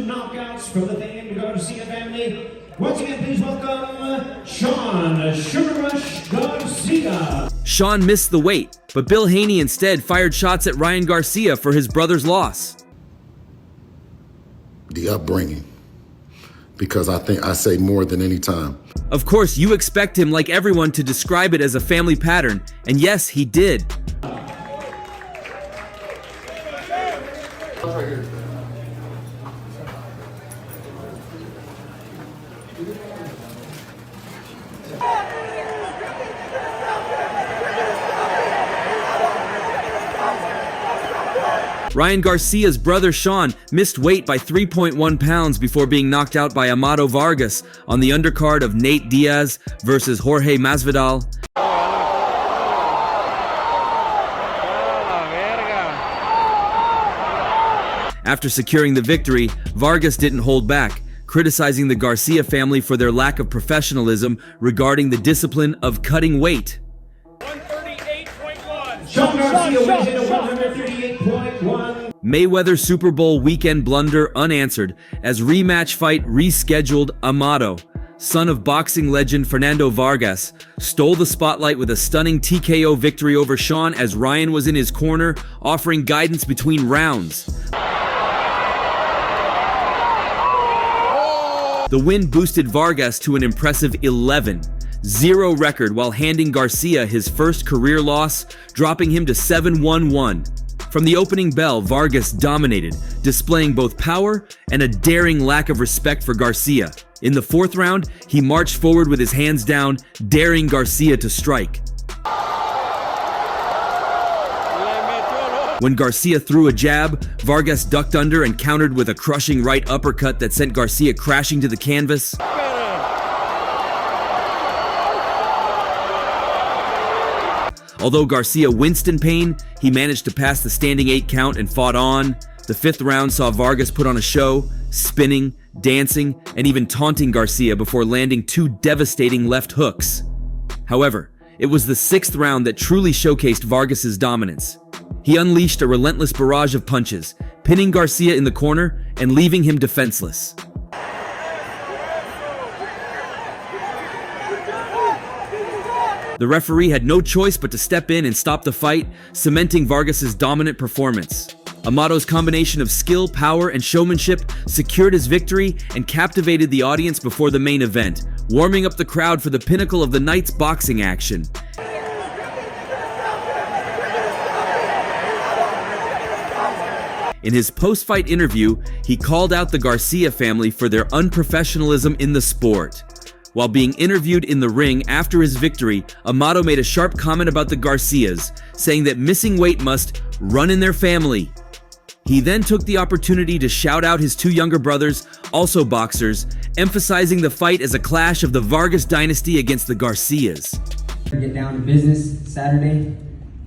knockouts from the famed Garcia family. Once again, please welcome Shawn Sugar Rush Garcia. Shawn missed the weight, but Bill Haney instead fired shots at Ryan Garcia for his brother's loss. The upbringing, because I think I say more than any time. Of course, you expect him, like everyone, to describe it as a family pattern, and yes, he did. Ryan Garcia's brother Shawn missed weight by 3.1 pounds before being knocked out by Amado Vargas on the undercard of Nate Diaz versus Jorge Masvidal. After securing the victory, Vargas didn't hold back, criticizing the Garcia family for their lack of professionalism regarding the discipline of cutting weight. 138.1. Shawn Garcia weighs in at 138.1. Mayweather Super Bowl weekend blunder unanswered as rematch fight rescheduled. Amado, son of boxing legend Fernando Vargas, stole the spotlight with a stunning TKO victory over Shawn as Ryan was in his corner, offering guidance between rounds. The win boosted Vargas to an impressive 11-0 record while handing Garcia his first career loss, dropping him to 7-1-1. From the opening bell, Vargas dominated, displaying both power and a daring lack of respect for Garcia. In the fourth round, he marched forward with his hands down, daring Garcia to strike. When Garcia threw a jab, Vargas ducked under and countered with a crushing right uppercut that sent Garcia crashing to the canvas. Although Garcia winced in pain, he managed to pass the standing 8 count and fought on. The fifth round saw Vargas put on a show, spinning, dancing, and even taunting Garcia before landing 2 devastating left hooks. However, it was the sixth round that truly showcased Vargas's dominance. He unleashed a relentless barrage of punches, pinning Garcia in the corner and leaving him defenseless. The referee had no choice but to step in and stop the fight, cementing Vargas's dominant performance. Amado's combination of skill, power, and showmanship secured his victory and captivated the audience before the main event, warming up the crowd for the pinnacle of the night's boxing action. In his post-fight interview, he called out the Garcia family for their unprofessionalism in the sport. While being interviewed in the ring after his victory, Amado made a sharp comment about the Garcias, saying that missing weight must run in their family. He then took the opportunity to shout out his 2 younger brothers, also boxers, emphasizing the fight as a clash of the Vargas dynasty against the Garcias. Get down to business Saturday,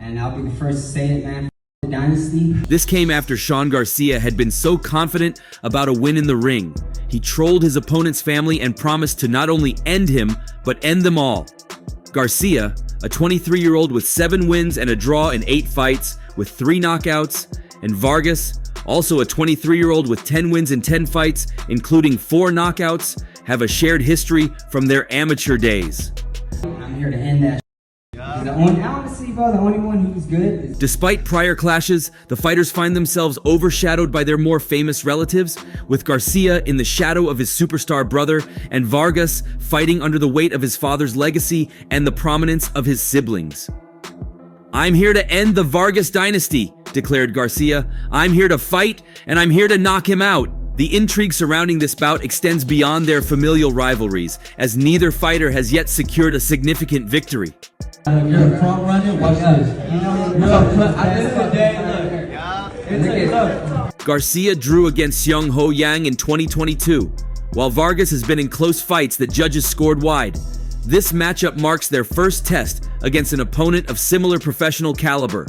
and I'll be the first to say it, man. Dynasty. This came after Shawn Garcia had been so confident about a win in the ring. He trolled his opponent's family and promised to not only end him, but end them all. Garcia, a 23-year-old with 7 wins and a draw in 8 fights, with 3 knockouts, and Vargas, also a 23-year-old with 10 wins and 10 fights, including 4 knockouts, have a shared history from their amateur days. I'm here to end that. Honestly, bro, the only one who's good is... Despite prior clashes, the fighters find themselves overshadowed by their more famous relatives, with Garcia in the shadow of his superstar brother and Vargas fighting under the weight of his father's legacy and the prominence of his siblings. "I'm here to end the Vargas dynasty," declared Garcia. "I'm here to fight, and I'm here to knock him out." The intrigue surrounding this bout extends beyond their familial rivalries, as neither fighter has yet secured a significant victory. You're a front runner. Watch this. At the end of the day, look. Garcia drew against Seung Ho Yang in 2022, while Vargas has been in close fights that judges scored wide. This matchup marks their first test against an opponent of similar professional caliber.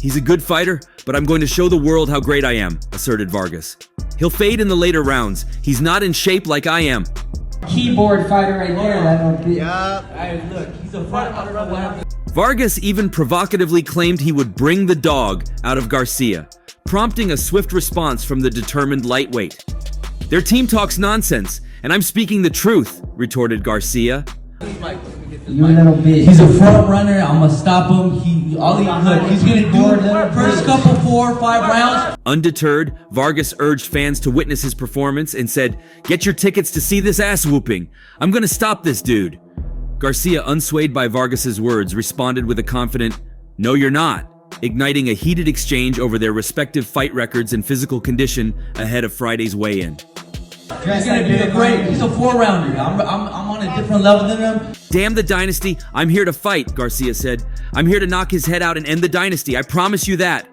"He's a good fighter, but I'm going to show the world how great I am," asserted Vargas. "He'll fade in the later rounds. He's not in shape like I am." Keyboard fighter right there. That don't be. Hey, look, he's a fighter. Vargas even provocatively claimed he would bring the dog out of Garcia, prompting a swift response from the determined lightweight. "Their team talks nonsense, and I'm speaking the truth," retorted Garcia. You little bitch. He's a front runner. I'm gonna stop him. He's gonna do first couple 4 or 5 rounds. Undeterred, Vargas urged fans to witness his performance and said, "Get your tickets to see this ass whooping. I'm gonna stop this dude." Garcia, unswayed by Vargas's words, responded with a confident, "No, you're not," igniting a heated exchange over their respective fight records and physical condition ahead of Friday's weigh-in. He's gonna be he's a 4-rounder. I'm on a different level than him. "Damn the dynasty, I'm here to fight," Garcia said. "I'm here to knock his head out and end the dynasty, I promise you that."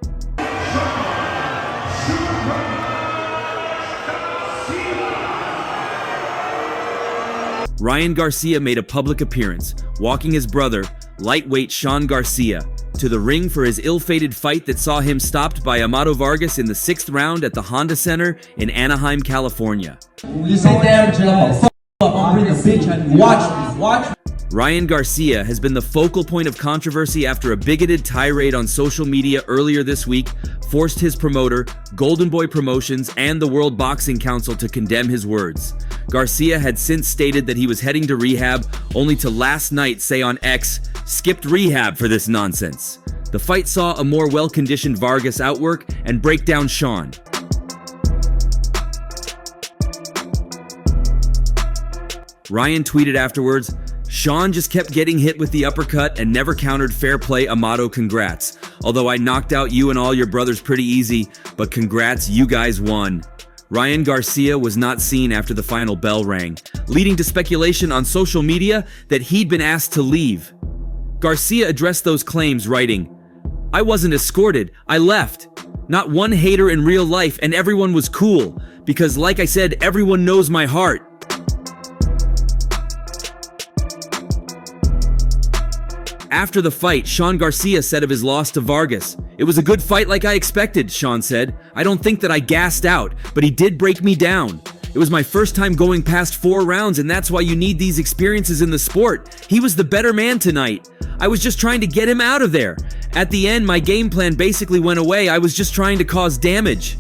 Ryan Garcia made a public appearance, walking his brother, lightweight Shawn Garcia, to the ring for his ill-fated fight that saw him stopped by Amado Vargas in the 6th round at the Honda Center in Anaheim, California. You sit there and fuck up. I'm bringing a bitch on you. Watch me. Ryan Garcia has been the focal point of controversy after a bigoted tirade on social media earlier this week forced his promoter, Golden Boy Promotions, and the World Boxing Council to condemn his words. Garcia had since stated that he was heading to rehab, only to last night say on X, "Skipped rehab for this nonsense." The fight saw a more well-conditioned Vargas outwork and break down Shawn. Ryan tweeted afterwards, "Shawn just kept getting hit with the uppercut and never countered. Fair play, Amado, congrats. Although I knocked out you and all your brothers pretty easy, but congrats, you guys won." Ryan Garcia was not seen after the final bell rang, leading to speculation on social media that he'd been asked to leave. Garcia addressed those claims, writing, "I wasn't escorted, I left. Not one hater in real life, and everyone was cool, because like I said, everyone knows my heart." After the fight, Shawn Garcia said of his loss to Vargas, "It was a good fight like I expected," Shawn said. "I don't think that I gassed out, but he did break me down. It was my first time going past 4 rounds, and that's why you need these experiences in the sport. He was the better man tonight. I was just trying to get him out of there. At the end, my game plan basically went away. I was just trying to cause damage."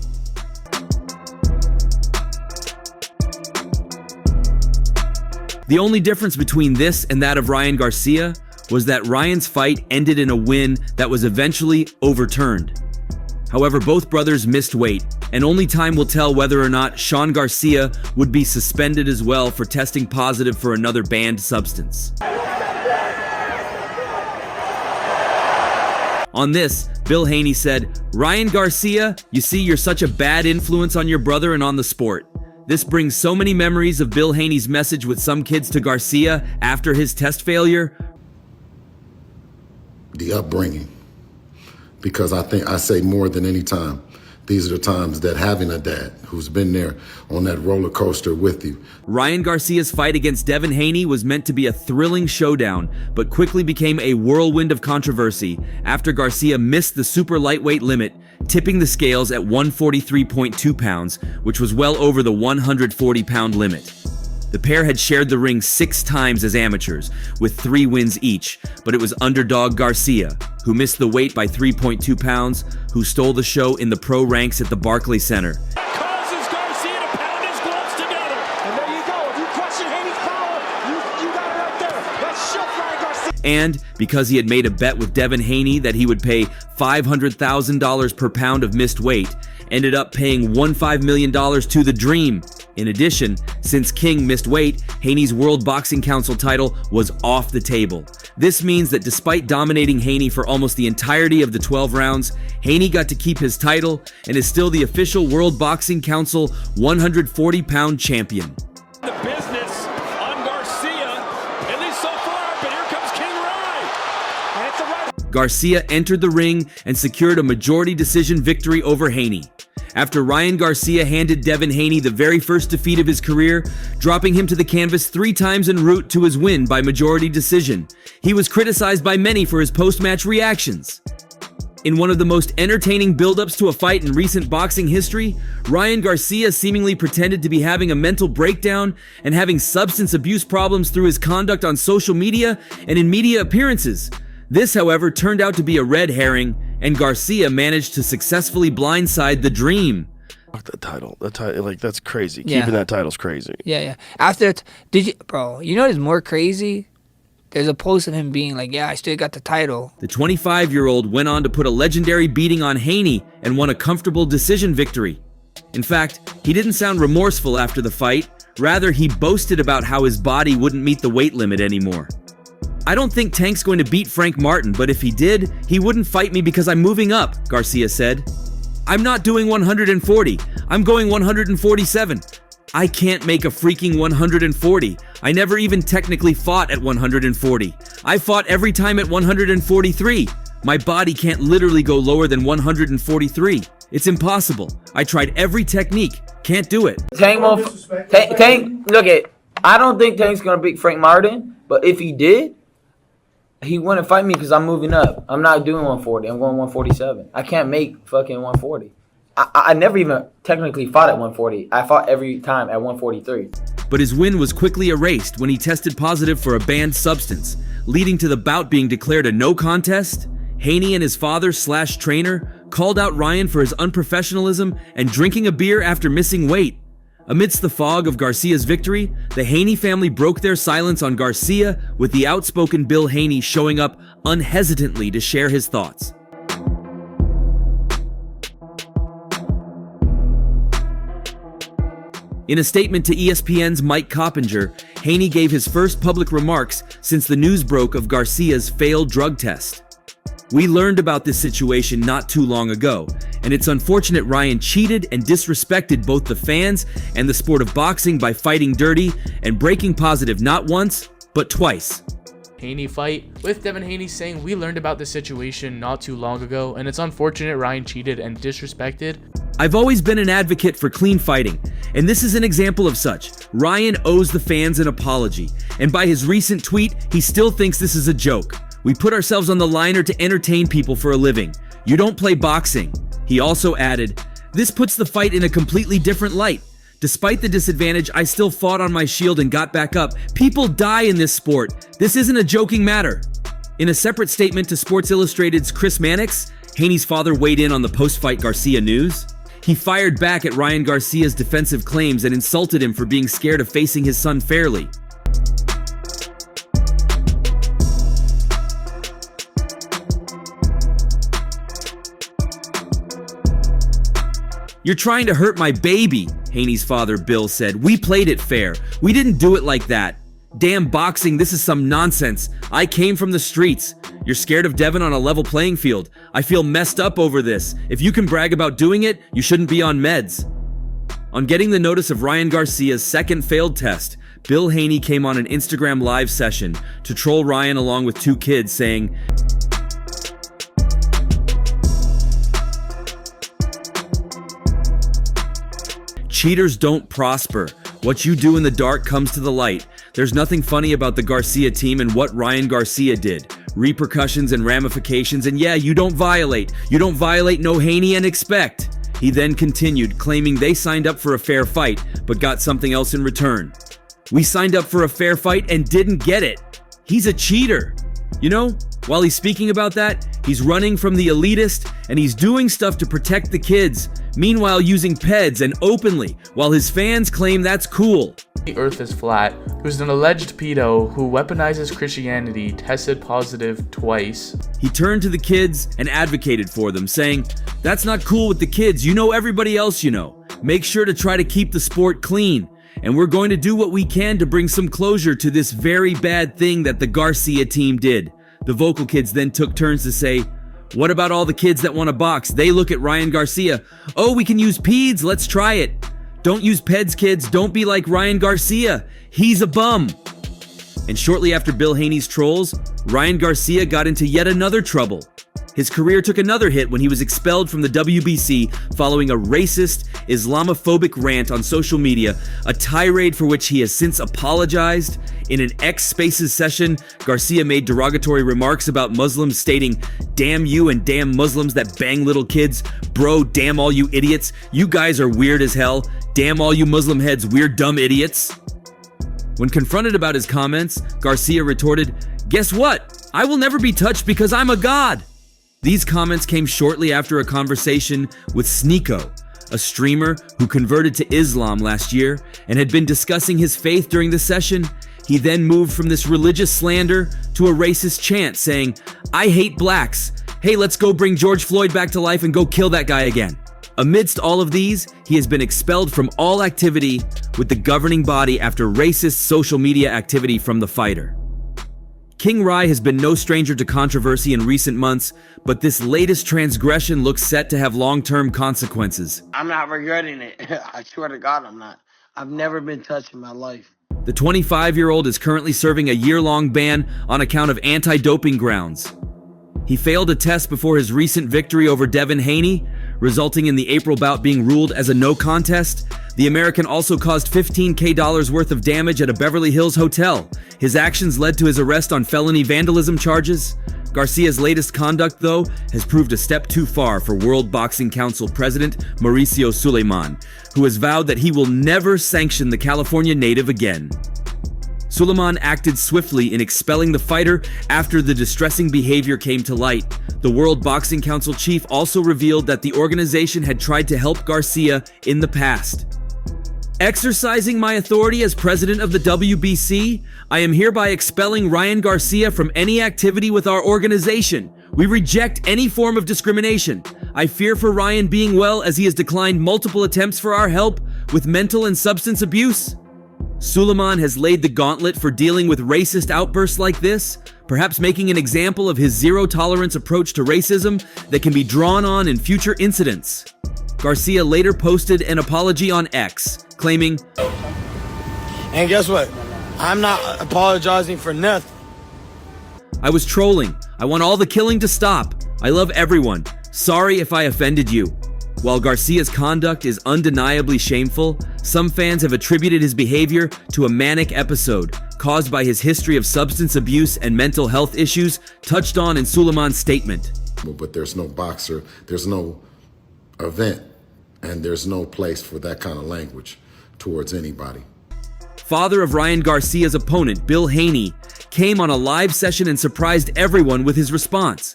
The only difference between this and that of Ryan Garcia was that Ryan's fight ended in a win that was eventually overturned. However, both brothers missed weight, and only time will tell whether or not Shawn Garcia would be suspended as well for testing positive for another banned substance. On this, Bill Haney said, "Ryan Garcia, you see, you're such a bad influence on your brother and on the sport. This brings so many memories of Bill Haney's message with some kids to Garcia after his test failure." The upbringing, because I think I say more than any time, these are the times that having a dad who's been there on that roller coaster with you. Ryan Garcia's fight against Devin Haney was meant to be a thrilling showdown, but quickly became a whirlwind of controversy after Garcia missed the super lightweight limit, tipping the scales at 143.2 pounds, which was well over the 140-pound limit. The pair had shared the ring 6 times as amateurs, with 3 wins each, but it was underdog Garcia, who missed the weight by 3.2 pounds, who stole the show in the pro ranks at the Barclays Center. Causes Garcia to pound his gloves together. And there you go. If you question Haney's power, you got it right there. Let's show Ryan Garcia. And because he had made a bet with Devin Haney that he would pay $500,000 per pound of missed weight, ended up paying $15 million to the Dream. In addition, since King missed weight, Haney's World Boxing Council title was off the table. This means that despite dominating Haney for almost the entirety of the 12 rounds, Haney got to keep his title and is still the official World Boxing Council 140-pound champion. The business on Garcia, at least so far, but here comes King Rye. And it's a right. Garcia entered the ring and secured a majority decision victory over Haney. After Ryan Garcia handed Devin Haney the very first defeat of his career, dropping him to the canvas 3 times en route to his win by majority decision, he was criticized by many for his post-match reactions. In one of the most entertaining build-ups to a fight in recent boxing history, Ryan Garcia seemingly pretended to be having a mental breakdown and having substance abuse problems through his conduct on social media and in media appearances. This, however, turned out to be a red herring, and Garcia managed to successfully blindside the Dream. Fuck the title. Like, that's crazy. Yeah. Keeping that title's crazy. Yeah. After did you, bro? You know what's more crazy? There's a post of him being like, "Yeah, I still got the title." The 25-year-old went on to put a legendary beating on Haney and won a comfortable decision victory. In fact, he didn't sound remorseful after the fight. Rather, he boasted about how his body wouldn't meet the weight limit anymore. "I don't think Tank's going to beat Frank Martin, but if he did, he wouldn't fight me because I'm moving up," Garcia said. "I'm not doing 140. I'm going 147. I can't make a freaking 140. I never even technically fought at 140. I fought every time at 143. My body can't literally go lower than 143. It's impossible. I tried every technique. Can't do it." Tank, look at. I don't think Tank's gonna beat Frank Martin, but if he did, he wouldn't fight me because I'm moving up. I'm not doing 140. I'm going 147. I can't make fucking 140. I never even technically fought at 140. I fought every time at 143. But his win was quickly erased when he tested positive for a banned substance, leading to the bout being declared a no contest. Haney and his father/trainer called out Ryan for his unprofessionalism and drinking a beer after missing weight. Amidst the fog of Garcia's victory, the Haney family broke their silence on Garcia, with the outspoken Bill Haney showing up unhesitantly to share his thoughts. In a statement to ESPN's Mike Coppinger, Haney gave his first public remarks since the news broke of Garcia's failed drug test. "We learned about this situation not too long ago, and it's unfortunate Ryan cheated and disrespected both the fans and the sport of boxing by fighting dirty and breaking positive not once, but twice." Haney fight, with Devin Haney saying, "We learned about this situation not too long ago, and it's unfortunate Ryan cheated and disrespected." "I've always been an advocate for clean fighting, and this is an example of such. Ryan owes the fans an apology, and by his recent tweet, he still thinks this is a joke. We put ourselves on the liner to entertain people for a living. You don't play boxing." He also added, "This puts the fight in a completely different light. Despite the disadvantage, I still fought on my shield and got back up. People die in this sport. This isn't a joking matter." In a separate statement to Sports Illustrated's Chris Mannix, Haney's father weighed in on the post-fight Garcia news. He fired back at Ryan Garcia's defensive claims and insulted him for being scared of facing his son fairly. "You're trying to hurt my baby," Haney's father Bill said. "We played it fair. We didn't do it like that. Damn boxing, this is some nonsense. I came from the streets. You're scared of Devin on a level playing field. I feel messed up over this. If you can brag about doing it, you shouldn't be on meds." On getting the notice of Ryan Garcia's second failed test, Bill Haney came on an Instagram live session to troll Ryan along with two kids, saying, "Cheaters don't prosper. What you do in the dark comes to the light. There's nothing funny about the Garcia team and what Ryan Garcia did. Repercussions and ramifications, and yeah, you don't violate. You don't violate no Haney and expect." He then continued, claiming they signed up for a fair fight, but got something else in return. "We signed up for a fair fight and didn't get it. He's a cheater." You know, while he's speaking about that, he's running from the elitist and he's doing stuff to protect the kids, meanwhile using peds and openly, while his fans claim that's cool. The Earth is Flat, who's an alleged pedo who weaponizes Christianity, tested positive twice. He turned to the kids and advocated for them, saying, "That's not cool with the kids. You know everybody else you know. Make sure to try to keep the sport clean. And we're going to do what we can to bring some closure to this very bad thing that the Garcia team did." The vocal kids then took turns to say, "What about all the kids that want to box? They look at Ryan Garcia. Oh, we can use peds. Let's try it. Don't use peds, kids. Don't be like Ryan Garcia. He's a bum." And shortly after Bill Haney's trolls, Ryan Garcia got into yet another trouble. His career took another hit when he was expelled from the WBC following a racist, Islamophobic rant on social media, a tirade for which he has since apologized. In an X Spaces session, Garcia made derogatory remarks about Muslims, stating, "Damn you and damn Muslims that bang little kids. Bro, damn all you idiots. You guys are weird as hell. Damn all you Muslim heads, weird dumb idiots." When confronted about his comments, Garcia retorted, "Guess what? I will never be touched because I'm a god." These comments came shortly after a conversation with Sneeko, a streamer who converted to Islam last year and had been discussing his faith during the session. He then moved from this religious slander to a racist chant saying, "I hate blacks. Hey, let's go bring George Floyd back to life and go kill that guy again." Amidst all of these, he has been expelled from all activity with the governing body after racist social media activity from the fighter. King Rai has been no stranger to controversy in recent months, but this latest transgression looks set to have long-term consequences. I'm not regretting it. I swear to God I'm not. I've never been touched in my life. The 25-year-old is currently serving a year-long ban on account of anti-doping grounds. He failed a test before his recent victory over Devin Haney, resulting in the April bout being ruled as a no contest. The American also caused $15,000 worth of damage at a Beverly Hills hotel. His actions led to his arrest on felony vandalism charges. Garcia's latest conduct, though, has proved a step too far for World Boxing Council President Mauricio Suleiman, who has vowed that he will never sanction the California native again. Suleiman acted swiftly in expelling the fighter after the distressing behavior came to light. The World Boxing Council chief also revealed that the organization had tried to help Garcia in the past. Exercising my authority as president of the WBC, I am hereby expelling Ryan Garcia from any activity with our organization. We reject any form of discrimination. I fear for Ryan being well as he has declined multiple attempts for our help with mental and substance abuse. Suleiman has laid the gauntlet for dealing with racist outbursts like this, perhaps making an example of his zero-tolerance approach to racism that can be drawn on in future incidents. Garcia later posted an apology on X, claiming, And guess what? I'm not apologizing for nothing. "I was trolling. I want all the killing to stop. I love everyone. Sorry if I offended you." While Garcia's conduct is undeniably shameful, some fans have attributed his behavior to a manic episode caused by his history of substance abuse and mental health issues touched on in Suleiman's statement. But there's no boxer, there's no event, and there's no place for that kind of language towards anybody. Father of Ryan Garcia's opponent, Bill Haney, came on a live session and surprised everyone with his response.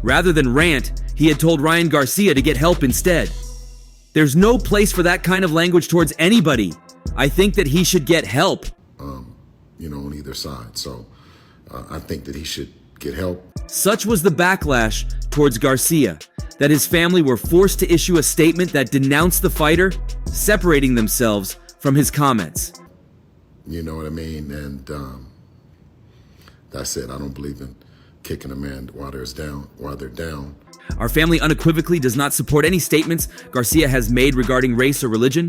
Rather than rant, he had told Ryan Garcia to get help instead. There's no place for that kind of language towards anybody. I think that he should get help. On either side. So I think that he should get help. Such was the backlash towards Garcia that his family were forced to issue a statement that denounced the fighter, separating themselves from his comments. You know what I mean? And that's it. I don't believe in kicking a man while they're down. Our family unequivocally does not support any statements Garcia has made regarding race or religion.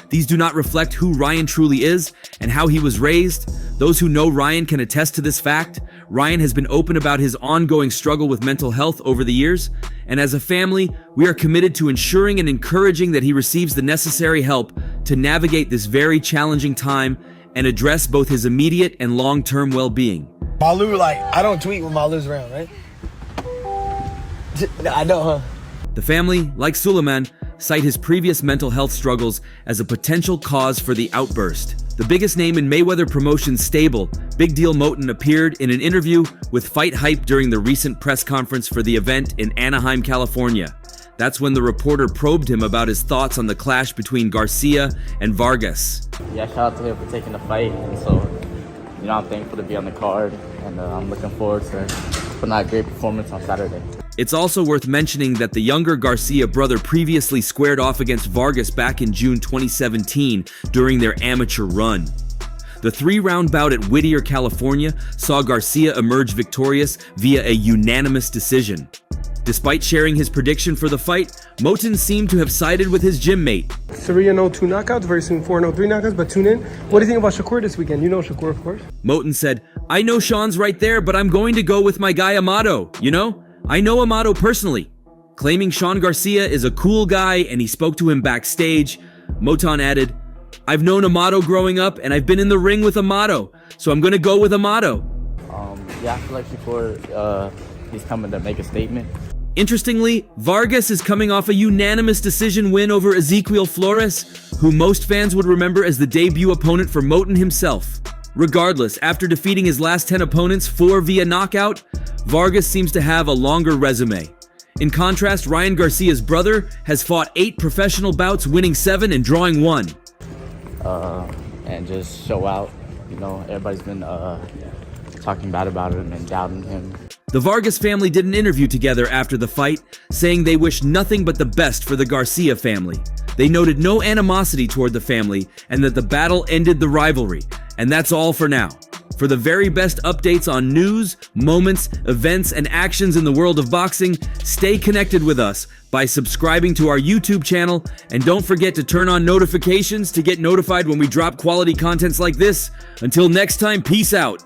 These do not reflect who Ryan truly is and how he was raised. Those who know Ryan can attest to this fact. Ryan has been open about his ongoing struggle with mental health over the years, and as a family, we are committed to ensuring and encouraging that he receives the necessary help to navigate this very challenging time and address both his immediate and long-term well-being. Malu, I don't tweet when Malu's around, right? I know, huh? The family, like Suleiman, cite his previous mental health struggles as a potential cause for the outburst. The biggest name in Mayweather Promotions stable, Big Deal Moten, appeared in an interview with Fight Hype during the recent press conference for the event in Anaheim, California. That's when the reporter probed him about his thoughts on the clash between Garcia and Vargas. Yeah, shout out to him for taking the fight. And so, I'm thankful to be on the card, and I'm looking forward to putting out a great performance on Saturday. It's also worth mentioning that the younger Garcia brother previously squared off against Vargas back in June 2017 during their amateur run. The 3-round bout at Whittier, California saw Garcia emerge victorious via a unanimous decision. Despite sharing his prediction for the fight, Moten seemed to have sided with his gym mate. 3-0, 2 knockouts, very soon 4-0, 3 knockouts, but tune in. What do you think about Shakur this weekend? You know Shakur, of course. Moten said, "I know Shawn's right there, but I'm going to go with my guy Amado, I know Amado personally," claiming Shawn Garcia is a cool guy and he spoke to him backstage. Moten added, "I've known Amado growing up and I've been in the ring with Amado, so I'm going to go with Amado." I feel like Shakur, he's coming to make a statement. Interestingly, Vargas is coming off a unanimous decision win over Ezequiel Flores, who most fans would remember as the debut opponent for Moten himself. Regardless, after defeating his last 10 opponents, 4 via knockout, Vargas seems to have a longer resume. In contrast, Ryan Garcia's brother has fought 8 professional bouts, winning 7 and drawing 1. And just show out. You know, everybody's been talking bad about him and doubting him. The Vargas family did an interview together after the fight, saying they wish nothing but the best for the Garcia family. They noted no animosity toward the family and that the battle ended the rivalry. And that's all for now. For the very best updates on news, moments, events, and actions in the world of boxing, stay connected with us by subscribing to our YouTube channel, and don't forget to turn on notifications to get notified when we drop quality contents like this. Until next time, peace out.